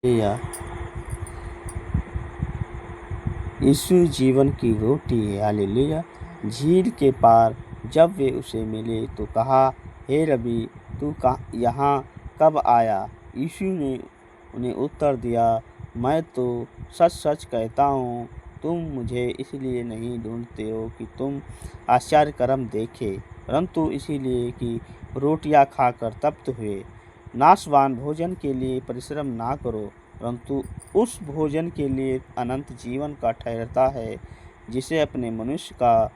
या यीशु जीवन की रोटी है। हालेलुया। झील के पार जब वे उसे मिले तो कहा, हे रबी, तू यहाँ कब आया? यीशु ने उन्हें उत्तर दिया, मैं तो सच सच कहता हूँ, तुम मुझे इसलिए नहीं ढूंढते हो कि तुम आश्चर्य कर्म देखे, परंतु इसीलिए कि रोटियाँ खाकर तृप्त हुए। नाशवान भोजन के लिए परिश्रम ना करो, परंतु उस भोजन के लिए अनंत जीवन का ठहरता है, जिसे अपने मनुष्य का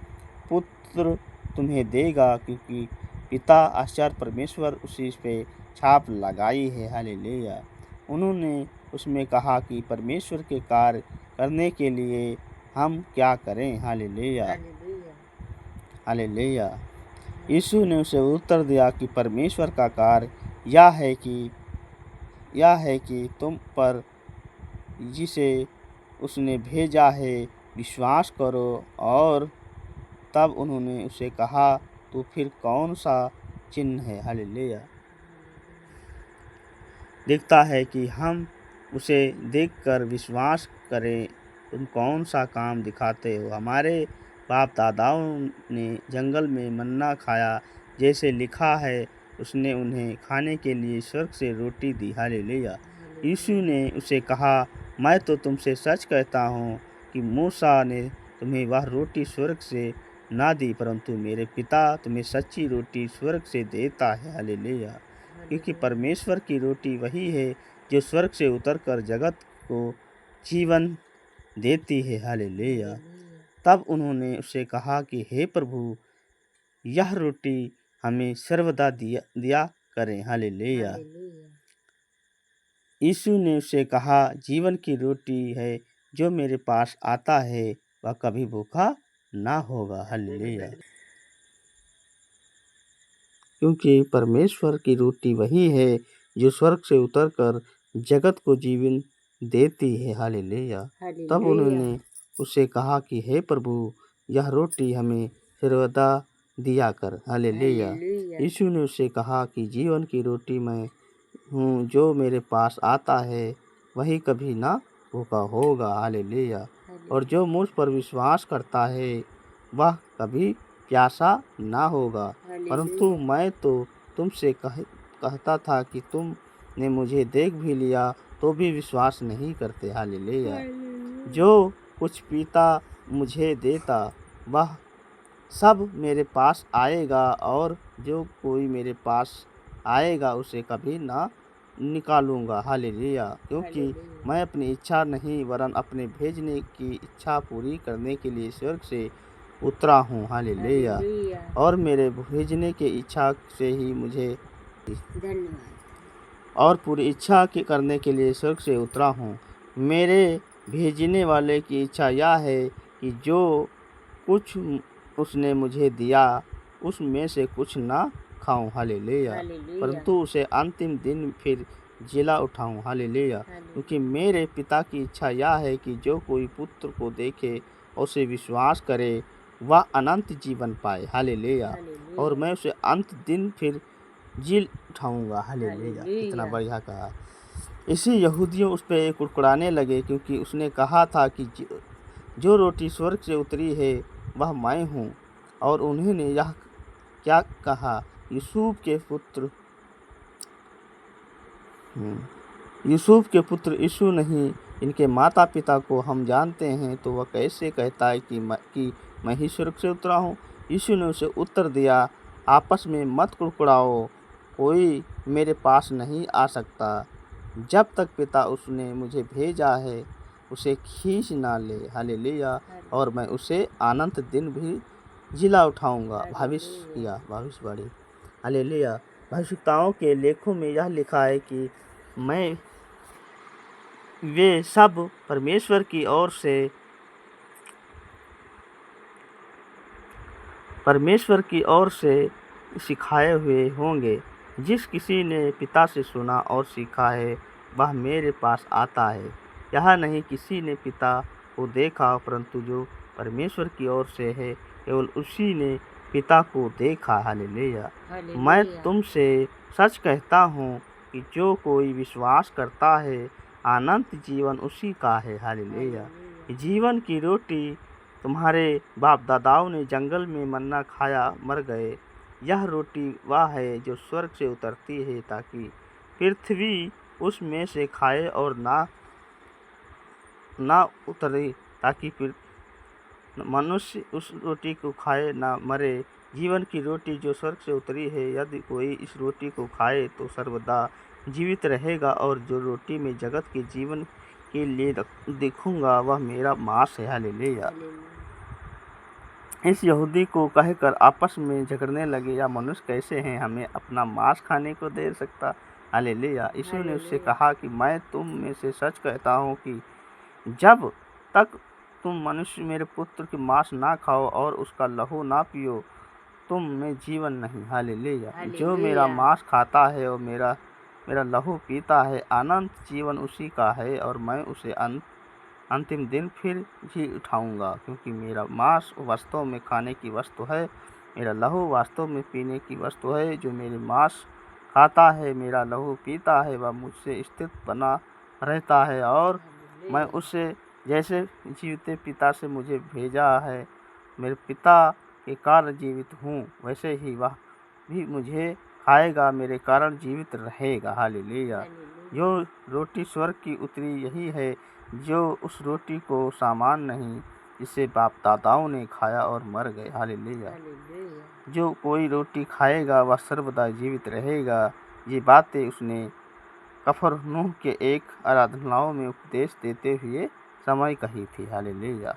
पुत्र तुम्हें देगा, क्योंकि पिता आश्चर्य परमेश्वर उसी पे छाप लगाई है। हालेलुया। उन्होंने उसमें कहा कि परमेश्वर के कार्य करने के लिए हम क्या करें? हालेलुया। हालेलुया। यीशु ने उसे उत्तर दिया कि परमेश्वर का कार्य यह है कि तुम पर जिसे उसने भेजा है विश्वास करो। और तब उन्होंने उसे कहा, तो फिर कौन सा चिन्ह है? हालेलुया। दिखता है कि हम उसे देखकर विश्वास करें। तुम कौन सा काम दिखाते हो? हमारे बाप दादाओं ने जंगल में मन्ना खाया, जैसे लिखा है, उसने उन्हें खाने के लिए स्वर्ग से रोटी दी। हालेलुया। यीशु ने उसे कहा, मैं तो तुमसे सच कहता हूँ कि मूसा ने तुम्हें वह रोटी स्वर्ग से ना दी, परंतु मेरे पिता तुम्हें सच्ची रोटी स्वर्ग से देता है। हालेलुया। क्योंकि परमेश्वर की रोटी वही है जो स्वर्ग से उतरकर जगत को जीवन देती है। हालेलुया। तब उन्होंने उससे कहा कि हे प्रभु, यह रोटी हमें सर्वदा दिया करें। हालेलुया। यीशु ने उससे कहा, जीवन की रोटी है, जो मेरे पास आता है वह कभी भूखा ना होगा। हालेलुया। क्योंकि परमेश्वर की रोटी वही है जो स्वर्ग से उतरकर जगत को जीवन देती है। हालेलुया। तब उन्होंने उससे कहा कि हे प्रभु, यह रोटी हमें सर्वदा दिया कर। हालेलुया। यीशु ने उससे कहा कि जीवन की रोटी मैं हूँ, जो मेरे पास आता है वही कभी ना भूखा होगा। हालेलुया। और जो मुझ पर विश्वास करता है वह कभी प्यासा ना होगा। परंतु मैं तो तुमसे कहता था कि तुमने मुझे देख भी लिया तो भी विश्वास नहीं करते। हालेलुया। जो कुछ पिता मुझे देता वह सब मेरे पास आएगा, और जो कोई मेरे पास आएगा उसे कभी ना निकालूंगा। हालेलुया। क्योंकि मैं अपनी इच्छा नहीं वरन अपने भेजने की इच्छा पूरी करने के लिए स्वर्ग से उतरा हूँ। हालेलुया। और मेरे भेजने की इच्छा से ही मुझे धन्यवाद और पूरी इच्छा के करने के लिए स्वर्ग से उतरा हूँ। मेरे भेजने वाले की इच्छा यह है कि जो कुछ उसने मुझे दिया उसमें से कुछ ना खाऊं। हालेलुया। परंतु उसे अंतिम दिन फिर जिला उठाऊं। हालेलुया। क्योंकि मेरे पिता की इच्छा यह है कि जो कोई पुत्र को देखे और उसे विश्वास करे वह अनंत जीवन पाए। हालेलुया। और मैं उसे अंत दिन फिर जी उठाऊंगा। हालेलुया। इतना बढ़िया कहा। इसी यहूदियों उस पर कुड़कुड़ाने लगे, क्योंकि उसने कहा था कि जो रोटी स्वर्ग से उतरी है वह मैं हूँ। और उन्होंने यह क्या कहा? यूसुफ के पुत्र यीशु नहीं, इनके माता पिता को हम जानते हैं, तो वह कैसे कहता है कि मैं ही स्वर्ग से उतरा हूँ? यीशु ने उसे उत्तर दिया, आपस में मत कुड़कुड़ाओ, कोई मेरे पास नहीं आ सकता जब तक पिता उसने मुझे भेजा है उसे खींच ना ले। हालेलुया। और मैं उसे अनंत दिन भी जिला उठाऊंगा। भविष्यवाणी। हालेलुया। भविष्यताओं के लेखों में यह लिखा है कि वे सब परमेश्वर की ओर से सिखाए हुए होंगे। जिस किसी ने पिता से सुना और सीखा है वह मेरे पास आता है। यह नहीं किसी ने पिता को देखा, परंतु जो परमेश्वर की ओर से है केवल उसी ने पिता को देखा। हालेलुया। मैं तुमसे सच कहता हूँ कि जो कोई विश्वास करता है अनंत जीवन उसी का है। हालेलुया। जीवन की रोटी तुम्हारे बाप दादाओं ने जंगल में मन्ना खाया मर गए। यह रोटी वह है जो स्वर्ग से उतरती है ताकि पृथ्वी उसमें से खाए और ना उतरे, ताकि मनुष्य उस रोटी को खाए ना मरे। जीवन की रोटी जो स्वर्ग से उतरी है, यदि कोई इस रोटी को खाए तो सर्वदा जीवित रहेगा, और जो रोटी मैं जगत के जीवन के लिए देखूंगा वह मेरा मांस है। हालेलुया। इस यहूदी को कहकर आपस में झगड़ने लगे, या मनुष्य कैसे हैं हमें अपना मांस खाने को दे सकता। हालेलुया। यीशु ने उससे कहा कि मैं तुम में से सच कहता हूँ कि जब तक तुम मनुष्य मेरे पुत्र की मांस ना खाओ और उसका लहू ना पियो, तुम में जीवन नहीं। हालेलुया। जो मेरा मांस खाता है और मेरा लहू पीता है, अनंत जीवन उसी का है, और मैं उसे अंतिम दिन फिर जी उठाऊंगा। क्योंकि मेरा मांस वास्तव में खाने की वस्तु है, मेरा लहू वास्तव में पीने की वस्तु है। जो मेरे मांस खाता है, मेरा लहू पीता है, वह मुझसे स्थित बना रहता है, और मैं उससे जैसे जीवित पिता से मुझे भेजा है, मेरे पिता के कारण जीवित हूँ, वैसे ही वह भी मुझे खाएगा, मेरे कारण जीवित रहेगा। हालेलुया। जो रोटी स्वर्ग की उतरी यही है, जो उस रोटी को सामान नहीं जिसे बाप दादाओं ने खाया और मर गए। हालेलुया। जो कोई रोटी खाएगा वह सर्वदा जीवित रहेगा। ये बातें उसने कफरनहूम के एक आराधनालय में उपदेश देते हुए समय कही थी। हालेलुया।